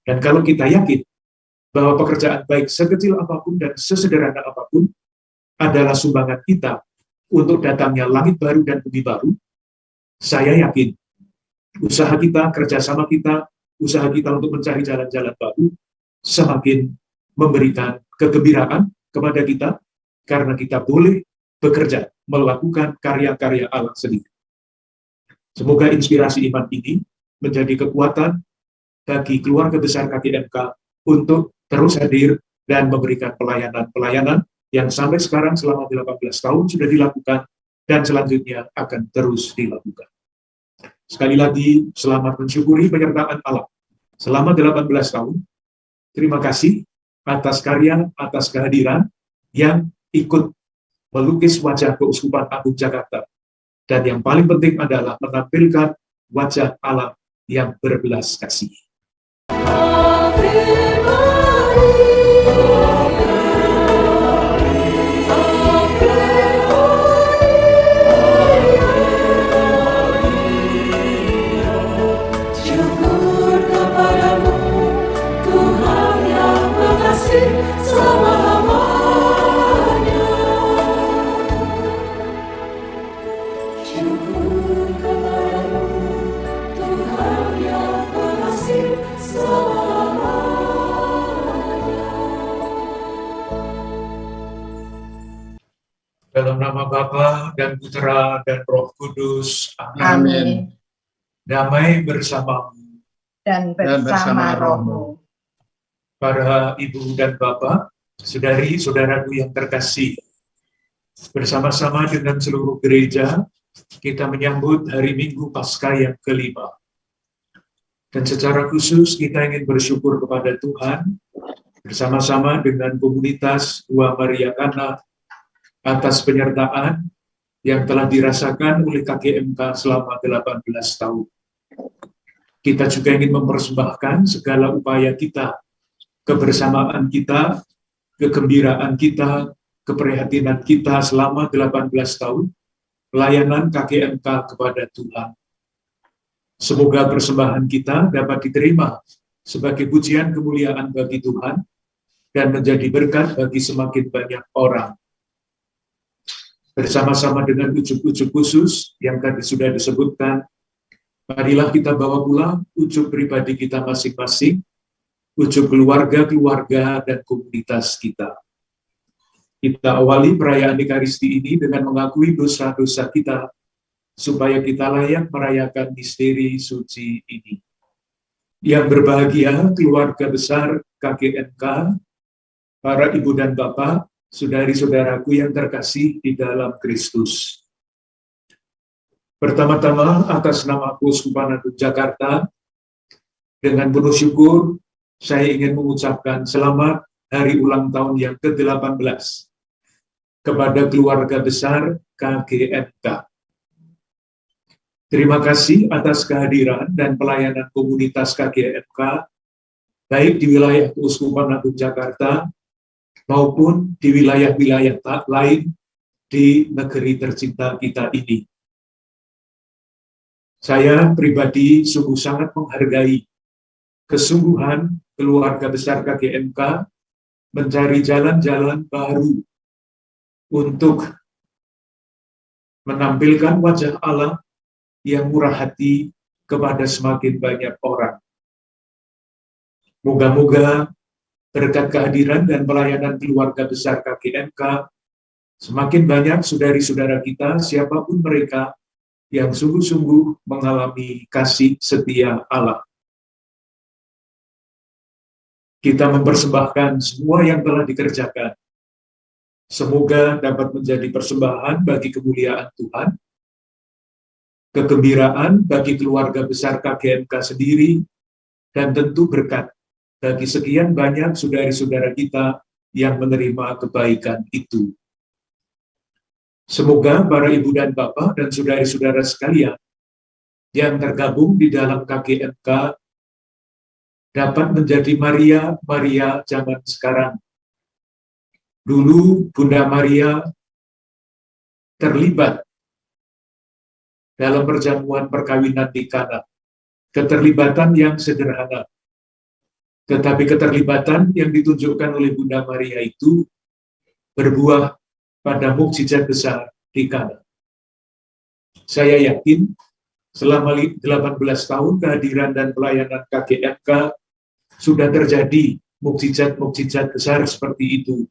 Dan kalau kita yakin bahwa pekerjaan baik sekecil apapun dan sesederhana apapun adalah sumbangan kita untuk datangnya langit baru dan bumi baru, saya yakin usaha kita, kerjasama kita, usaha kita untuk mencari jalan-jalan baru semakin memberikan kegembiraan kepada kita karena kita boleh bekerja, melakukan karya-karya Allah sendiri. Semoga inspirasi iman ini menjadi kekuatan bagi keluarga besar KGMK untuk terus hadir dan memberikan pelayanan-pelayanan yang sampai sekarang selama 18 tahun sudah dilakukan dan selanjutnya akan terus dilakukan. Sekali lagi, selamat mensyukuri penyertaan Allah selama 18 tahun. Terima kasih atas karya, atas kehadiran yang ikut melukis wajah Keuskupan Agung Jakarta. Dan yang paling penting adalah menampilkan wajah Allah yang berbelas kasih. Dalam nama Bapa dan Putra dan Roh Kudus. Amin. Damai bersamamu Dan bersama rohmu. Para ibu dan bapak, saudari-saudaraku yang terkasih, bersama-sama dengan seluruh gereja, kita menyambut hari Minggu Paskah yang kelima. Dan secara khusus kita ingin bersyukur kepada Tuhan, bersama-sama dengan komunitas Dua Maria Kana, atas penyertaan yang telah dirasakan oleh KGMK selama 18 tahun. Kita juga ingin mempersembahkan segala upaya kita, kebersamaan kita, kegembiraan kita, keprihatinan kita selama 18 tahun, pelayanan KGMK kepada Tuhan. Semoga persembahan kita dapat diterima sebagai pujian kemuliaan bagi Tuhan dan menjadi berkat bagi semakin banyak orang. Bersama-sama dengan ujub-ujub khusus yang tadi sudah disebutkan, marilah kita bawa pulang ujub pribadi kita masing-masing, ujub keluarga-keluarga dan komunitas kita. Kita awali perayaan Ekaristi ini dengan mengakui dosa-dosa kita, supaya kita layak merayakan misteri suci ini. Yang berbahagia keluarga besar KGMK, para ibu dan bapak, saudari-saudaraku yang terkasih di dalam Kristus. Pertama-tama atas nama Keuskupan Agung Jakarta, dengan penuh syukur, saya ingin mengucapkan selamat hari ulang tahun yang ke-18 kepada keluarga besar KGMK. Terima kasih atas kehadiran dan pelayanan komunitas KGMK, baik di wilayah Keuskupan Agung Jakarta, maupun di wilayah-wilayah lain di negeri tercinta kita ini. Saya pribadi sungguh sangat menghargai kesungguhan keluarga besar KGMK mencari jalan-jalan baru untuk menampilkan wajah Allah yang murah hati kepada semakin banyak orang. Moga-moga berkat kehadiran dan pelayanan keluarga besar KGMK, semakin banyak saudari-saudara kita, siapapun mereka, yang sungguh-sungguh mengalami kasih setia Allah. Kita mempersembahkan semua yang telah dikerjakan. Semoga dapat menjadi persembahan bagi kemuliaan Tuhan, kegembiraan bagi keluarga besar KGMK sendiri, dan tentu berkat bagi sekian banyak saudari-saudara kita yang menerima kebaikan itu. Semoga para ibu dan bapak dan saudari-saudara sekalian yang tergabung di dalam KGMK dapat menjadi Maria zaman sekarang. Dulu Bunda Maria terlibat dalam perjamuan perkawinan di Kana. Keterlibatan yang sederhana, Tetapi keterlibatan yang ditunjukkan oleh Bunda Maria itu berbuah pada mukjizat besar di Kana. Saya yakin selama 18 tahun kehadiran dan pelayanan KGMK sudah terjadi mukjizat-mukjizat besar seperti itu.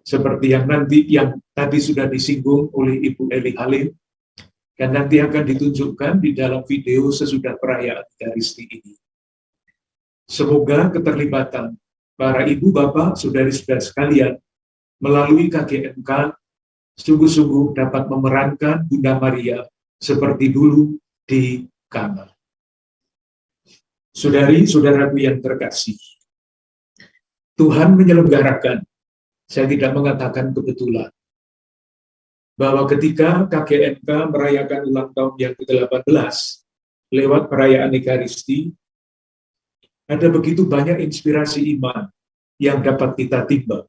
Seperti yang tadi sudah disinggung oleh Ibu Eli Halim, dan nanti akan ditunjukkan di dalam video sesudah perayaan Ekaristi ini. Semoga keterlibatan para ibu, bapak, saudari-saudari sekalian melalui KGMK sungguh-sungguh dapat memerankan Bunda Maria seperti dulu di Kana. Saudari-saudaraku yang terkasih, Tuhan menyelenggarakan, saya tidak mengatakan kebetulan, bahwa ketika KGMK merayakan ulang tahun yang ke-18 lewat perayaan Ekaristi, ada begitu banyak inspirasi iman yang dapat kita timba.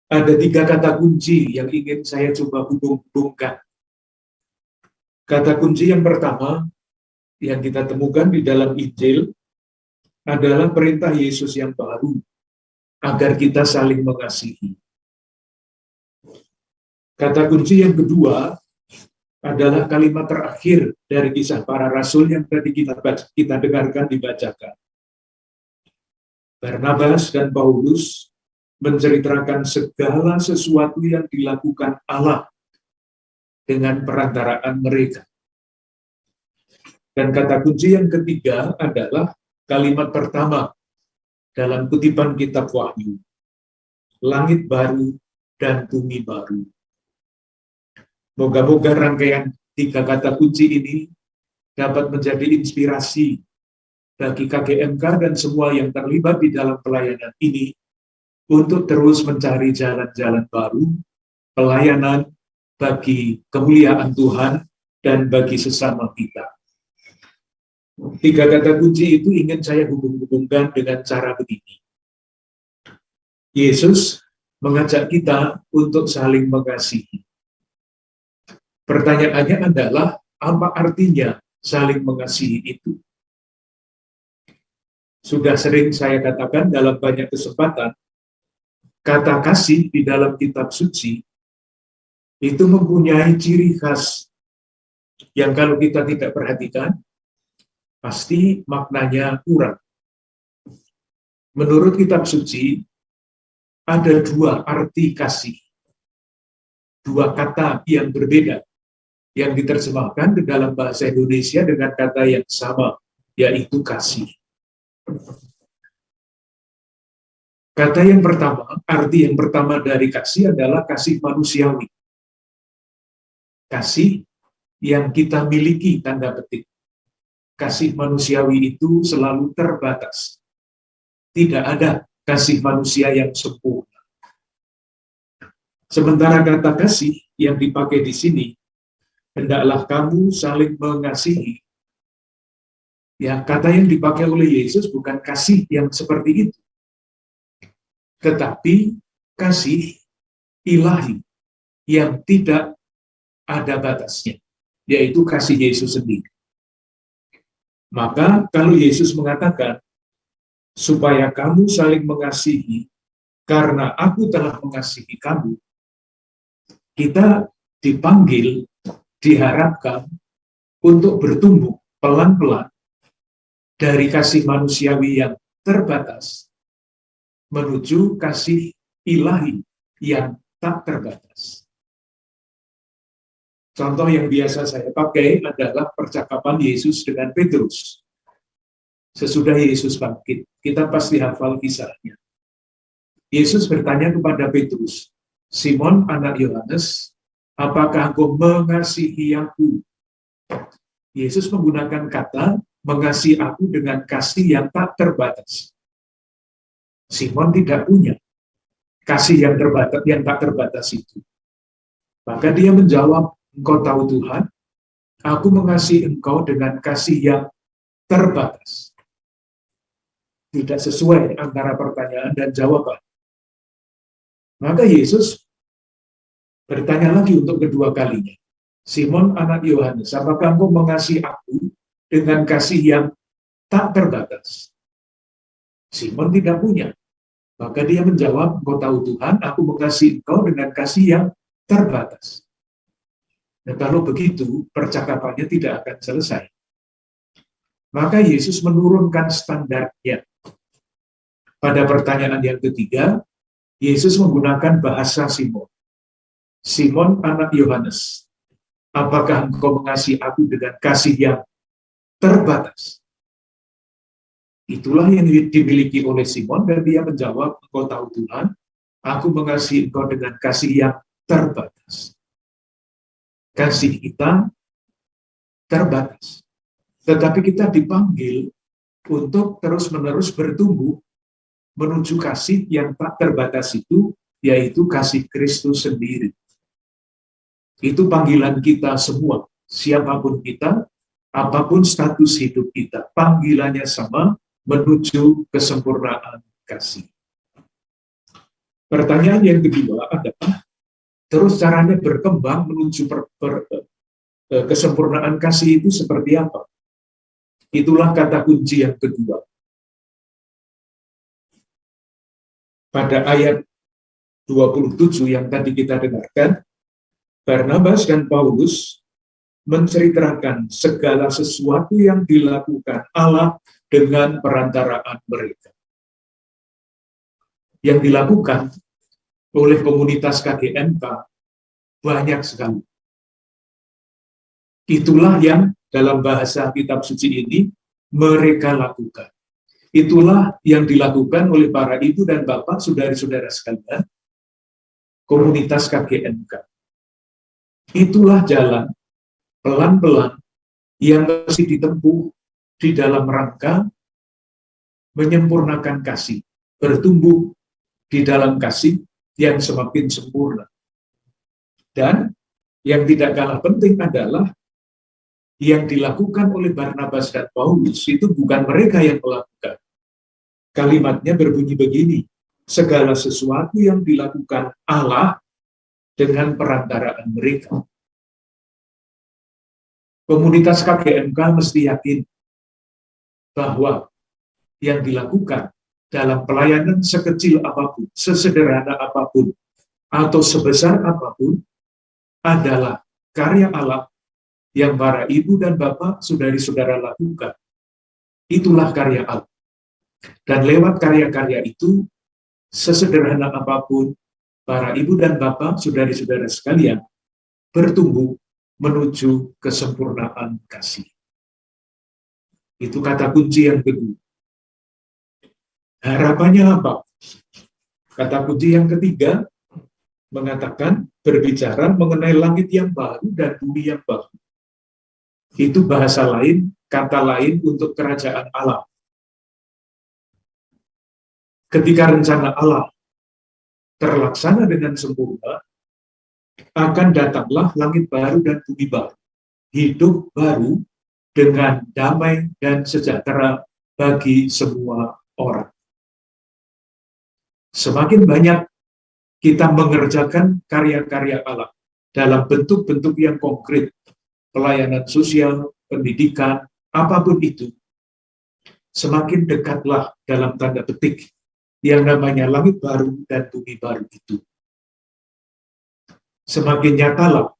Ada 3 kata kunci yang ingin saya coba hubung-hubungkan. Kata kunci yang pertama yang kita temukan di dalam Injil adalah perintah Yesus yang baru agar kita saling mengasihi. Kata kunci yang kedua adalah kalimat terakhir dari Kisah Para Rasul yang tadi kita dengarkan dibacakan. Barnabas dan Paulus menceritakan segala sesuatu yang dilakukan Allah dengan perantaraan mereka. Dan kata kunci yang ketiga adalah kalimat pertama dalam kutipan kitab Wahyu. Langit baru dan bumi baru. Moga-moga rangkaian 3 kata kunci ini dapat menjadi inspirasi bagi KGMK dan semua yang terlibat di dalam pelayanan ini untuk terus mencari jalan-jalan baru, pelayanan bagi kemuliaan Tuhan dan bagi sesama kita. 3 kata kunci itu ingin saya hubung-hubungkan dengan cara begini. Yesus mengajak kita untuk saling mengasihi. Pertanyaannya adalah, apa artinya saling mengasihi itu? Sudah sering saya katakan dalam banyak kesempatan, kata kasih di dalam kitab suci itu mempunyai ciri khas yang kalau kita tidak perhatikan, pasti maknanya kurang. Menurut kitab suci, ada 2 arti kasih. 2 kata yang berbeda, yang diterjemahkan ke dalam bahasa Indonesia dengan kata yang sama, yaitu kasih. Kata yang pertama, arti yang pertama dari kasih adalah kasih manusiawi. Kasih yang kita miliki, tanda petik. Kasih manusiawi itu selalu terbatas. Tidak ada kasih manusia yang sempurna. Sementara kata kasih yang dipakai di sini, hendaklah kamu saling mengasihi. Ya, kata yang dipakai oleh Yesus bukan kasih yang seperti itu, tetapi kasih ilahi yang tidak ada batasnya, yaitu kasih Yesus sendiri. Maka kalau Yesus mengatakan, supaya kamu saling mengasihi, karena aku telah mengasihi kamu, kita dipanggil, diharapkan untuk bertumbuh pelan-pelan dari kasih manusiawi yang terbatas menuju kasih ilahi yang tak terbatas. Contoh yang biasa saya pakai adalah percakapan Yesus dengan Petrus. Sesudah Yesus bangkit, kita pasti hafal kisahnya. Yesus bertanya kepada Petrus, Simon anak Yohanes, apakah engkau mengasihi aku? Yesus menggunakan kata mengasihi aku dengan kasih yang tak terbatas. Simon tidak punya kasih yang terbatas, yang tak terbatas itu. Maka dia menjawab, engkau tahu Tuhan, aku mengasihi engkau dengan kasih yang terbatas. Tidak sesuai antara pertanyaan dan jawaban. Maka Yesus bertanya lagi untuk kedua kalinya. Simon anak Yohanes, apakah engkau mengasihi aku dengan kasih yang tak terbatas? Simon tidak punya. Maka dia menjawab, engkau tahu Tuhan, aku mengasihi engkau dengan kasih yang terbatas. Nah, kalau begitu, percakapannya tidak akan selesai. Maka Yesus menurunkan standarnya. Pada pertanyaan yang ketiga, Yesus menggunakan bahasa Simon. Simon anak Yohanes, apakah engkau mengasihi aku dengan kasih yang terbatas? Itulah yang dimiliki oleh Simon, dan dia menjawab, engkau tahu Tuhan, aku mengasihi engkau dengan kasih yang terbatas. Kasih kita terbatas. Tetapi kita dipanggil untuk terus-menerus bertumbuh menuju kasih yang tak terbatas itu, yaitu kasih Kristus sendiri. Itu panggilan kita semua, siapapun kita, apapun status hidup kita, panggilannya sama, menuju kesempurnaan kasih. Pertanyaan yang kedua adalah, terus caranya berkembang menuju kesempurnaan kasih itu seperti apa? Itulah kata kunci yang kedua. Pada ayat 27 yang tadi kita dengarkan, Barnabas dan Paulus menceritakan segala sesuatu yang dilakukan Allah dengan perantaraan mereka. Yang dilakukan oleh komunitas KGMK banyak sekali. Itulah yang dalam bahasa kitab suci ini mereka lakukan. Itulah yang dilakukan oleh para ibu dan bapak, saudara-saudara sekalian, komunitas KGMK. Itulah jalan pelan-pelan yang mesti ditempuh di dalam rangka menyempurnakan kasih, bertumbuh di dalam kasih yang semakin sempurna. Dan yang tidak kalah penting adalah yang dilakukan oleh Barnabas dan Paulus itu bukan mereka yang melakukan. Kalimatnya berbunyi begini, segala sesuatu yang dilakukan Allah dengan perantaraan mereka. Komunitas KGMK mesti yakin bahwa yang dilakukan dalam pelayanan sekecil apapun, sesederhana apapun, atau sebesar apapun, adalah karya Allah yang para ibu dan bapak, saudari-saudara lakukan. Itulah karya Allah. Dan lewat karya-karya itu, sesederhana apapun, para ibu dan bapak, saudari-saudara sekalian, bertumbuh menuju kesempurnaan kasih. Itu kata kunci yang kedua. Harapannya apa? Kata kunci yang ketiga mengatakan, berbicara mengenai langit yang baru dan bumi yang baru. Itu bahasa lain, kata lain untuk kerajaan Allah. Ketika rencana Allah terlaksana dengan sempurna, akan datanglah langit baru dan bumi baru. Hidup baru dengan damai dan sejahtera bagi semua orang. Semakin banyak kita mengerjakan karya-karya Allah dalam bentuk-bentuk yang konkret, pelayanan sosial, pendidikan, apapun itu, semakin dekatlah dalam tanda petik yang namanya langit baru dan bumi baru itu. Semakin nyatalah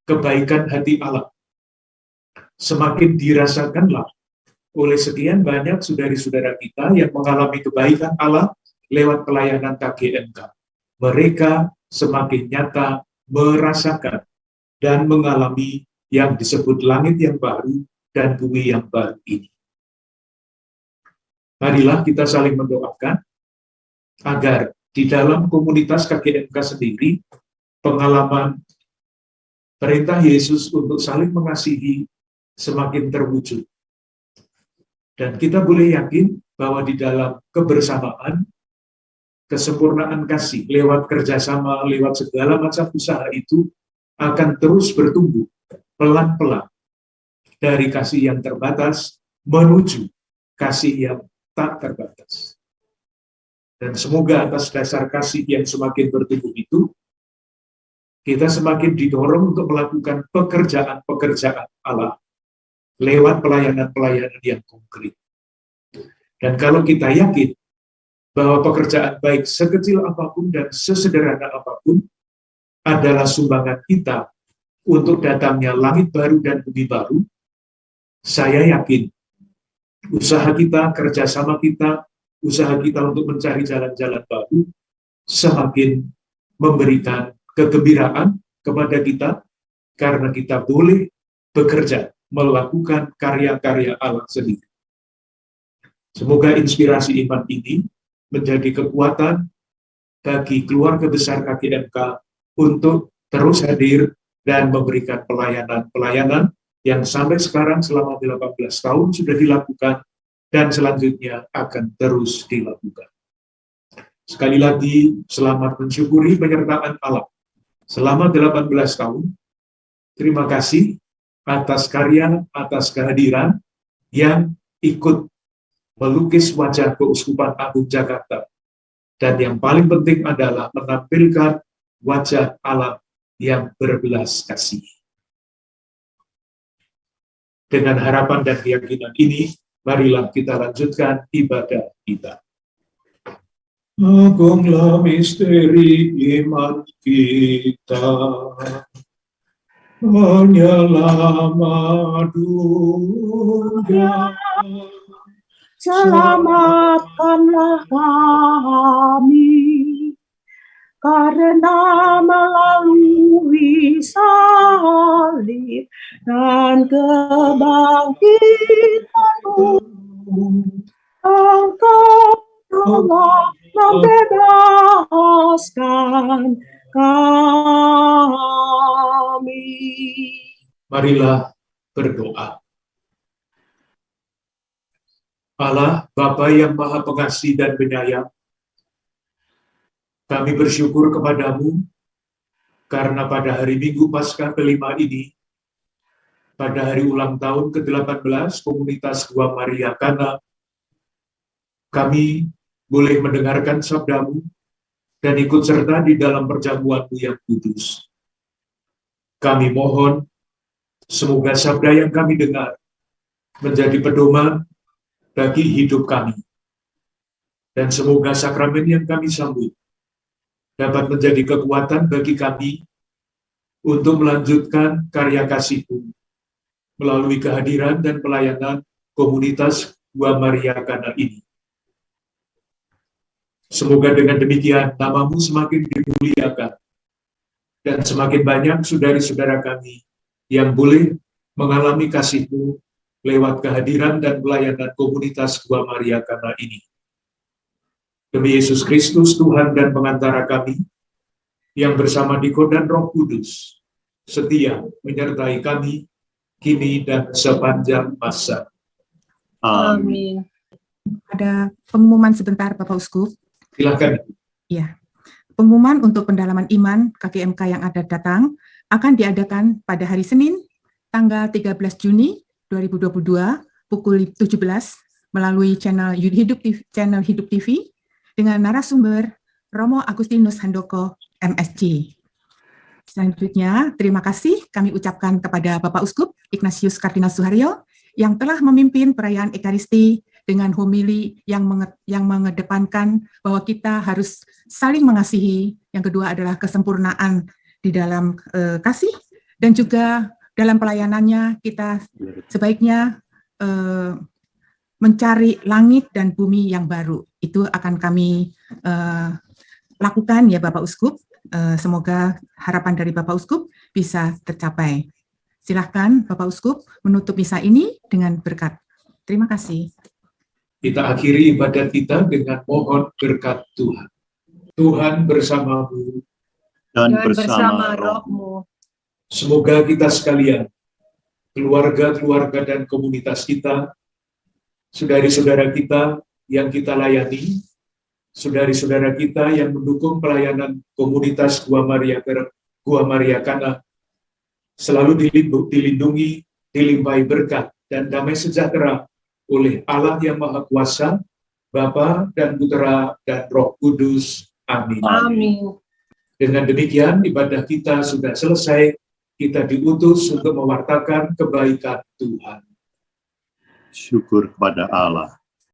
kebaikan hati Allah. Semakin dirasakanlah oleh sekian banyak saudari-saudara kita yang mengalami kebaikan Allah lewat pelayanan KGMK. Mereka semakin nyata merasakan dan mengalami yang disebut langit yang baru dan bumi yang baru ini. Marilah kita saling mendoakan agar di dalam komunitas KGMK sendiri, pengalaman perintah Yesus untuk saling mengasihi semakin terwujud. Dan kita boleh yakin bahwa di dalam kebersamaan, kesempurnaan kasih lewat kerjasama, lewat segala macam usaha itu akan terus bertumbuh pelan-pelan dari kasih yang terbatas menuju kasih yang tak terbatas. Dan semoga atas dasar kasih yang semakin bertumbuh itu, kita semakin didorong untuk melakukan pekerjaan-pekerjaan Allah lewat pelayanan-pelayanan yang konkret. Dan kalau kita yakin bahwa pekerjaan baik sekecil apapun dan sesederhana apapun adalah sumbangan kita untuk datangnya langit baru dan bumi baru. Saya yakin usaha kita, kerjasama kita, usaha kita untuk mencari jalan-jalan baru semakin memberikan kegembiraan kepada kita karena kita boleh bekerja melakukan karya-karya Allah sendiri. Semoga inspirasi iman ini menjadi kekuatan bagi keluarga besar KGMK untuk terus hadir dan memberikan pelayanan-pelayanan yang sampai sekarang selama 18 tahun sudah dilakukan dan selanjutnya akan terus dilakukan. Sekali lagi, selamat mensyukuri penyertaan Allah selama 18 tahun. Terima kasih atas karya, atas kehadiran yang ikut melukis wajah Keuskupan Agung Jakarta. Dan yang paling penting adalah menampilkan wajah Allah yang berbelas kasih. Dengan harapan dan keyakinan ini, marilah kita lanjutkan ibadah kita. Agunglah misteri iman kita, penyelamat dunia. Selamatkanlah kami, karena melalui salib dan kebangkitan-Mu, Engkau telah membebaskan kami. Marilah berdoa. Allah, Bapa yang Maha Pengasih dan Penyayang, kami bersyukur kepadamu karena pada hari Minggu Paskah kelima ini, pada hari ulang tahun ke-18 Komunitas Gua Maria Kana, kami boleh mendengarkan sabdamu dan ikut serta di dalam perjamuanmu yang kudus. Kami mohon, semoga sabda yang kami dengar menjadi pedoman bagi hidup kami. Dan semoga sakramen yang kami sambut dapat menjadi kekuatan bagi kami untuk melanjutkan karya kasih-Mu melalui kehadiran dan pelayanan komunitas Gua Maria Kana ini. Semoga dengan demikian nama-Mu semakin dimuliakan dan semakin banyak saudara-saudara kami yang boleh mengalami kasih-Mu lewat kehadiran dan pelayanan komunitas Gua Maria Kana ini. Demi Yesus Kristus, Tuhan dan pengantara kami, yang bersama Diko dan Roh Kudus, setia menyertai kami, kini dan sepanjang masa. Amin. Ada pengumuman sebentar, Bapak Uskup. Silakan. Ya, pengumuman untuk pendalaman iman KGMK yang ada datang akan diadakan pada hari Senin, tanggal 13 Juni 2022 pukul 17 melalui channel Hidup TV dengan narasumber Romo Agustinus Handoko, MSc. Selanjutnya, terima kasih kami ucapkan kepada Bapak Uskup Ignatius Kardinal Suharyo yang telah memimpin perayaan Ekaristi dengan homili yang mengedepankan bahwa kita harus saling mengasihi. Yang kedua adalah kesempurnaan di dalam kasih, dan juga dalam pelayanannya kita sebaiknya mencari langit dan bumi yang baru. Itu akan kami lakukan ya Bapak Uskup. Semoga harapan dari Bapak Uskup bisa tercapai. Silahkan Bapak Uskup menutup misa ini dengan berkat. Terima kasih. Kita akhiri ibadat kita dengan mohon berkat Tuhan. Tuhan bersamamu dan bersama rohmu. Semoga kita sekalian, keluarga-keluarga dan komunitas kita, saudari-saudara kita yang kita layani, saudari-saudara kita yang mendukung pelayanan komunitas Gua Maria Kana, selalu dilindungi, dilimpahi berkat dan damai sejahtera oleh Allah yang Maha Kuasa, Bapa dan Putera dan Roh Kudus. Amin. Amin. Dengan demikian, ibadah kita sudah selesai. Kita diutus untuk mewartakan kebaikan Tuhan. Syukur kepada Allah.